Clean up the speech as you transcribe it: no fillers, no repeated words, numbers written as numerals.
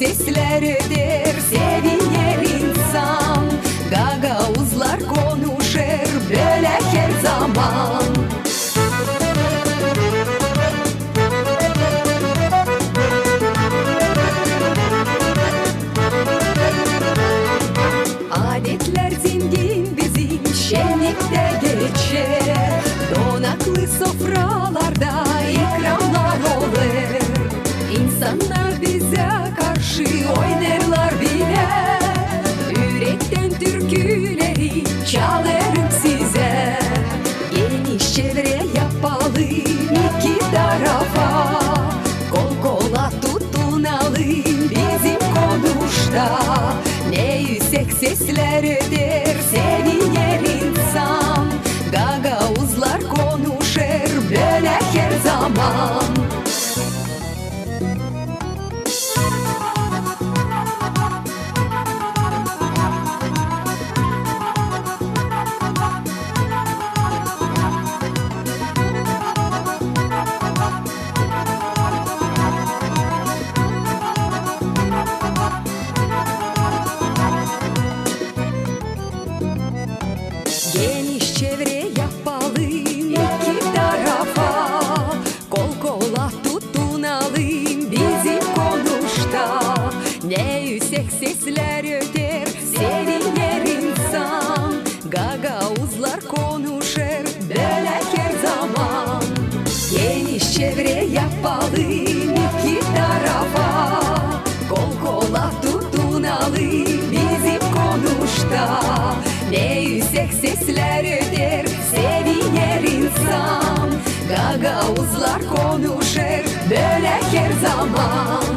seslerdir sevinir insan. Gagavuzlar konuşur böyle her zaman. Adetler zengin bizim şenlikte geçer. Donaklı sofralarda ikramlar olur. İnsanlar bize karşı oynarlar bile. Yürekten türküleri çalarım size. Geniş çevre yapalım iki tarafa. Kol kola tutunalım bizim konuşta. Ne yüksek seslerdir sevinir insan. Gagavuzlar konuşur böyle her zaman. Geniş çevre yapalım iki tarafa. Kol kola tutunalım bizim konuşta. Ne yüksek sesler öter sevinir insan. Gagavuzlar konuşur böyle her zaman. Geniş çevre yapalım iki tarafa. Kol kola tutunalım bizim konuşta. Ne yüksek sesler öder sevinir insan. Gagavuzlar konuşur böyle her zaman.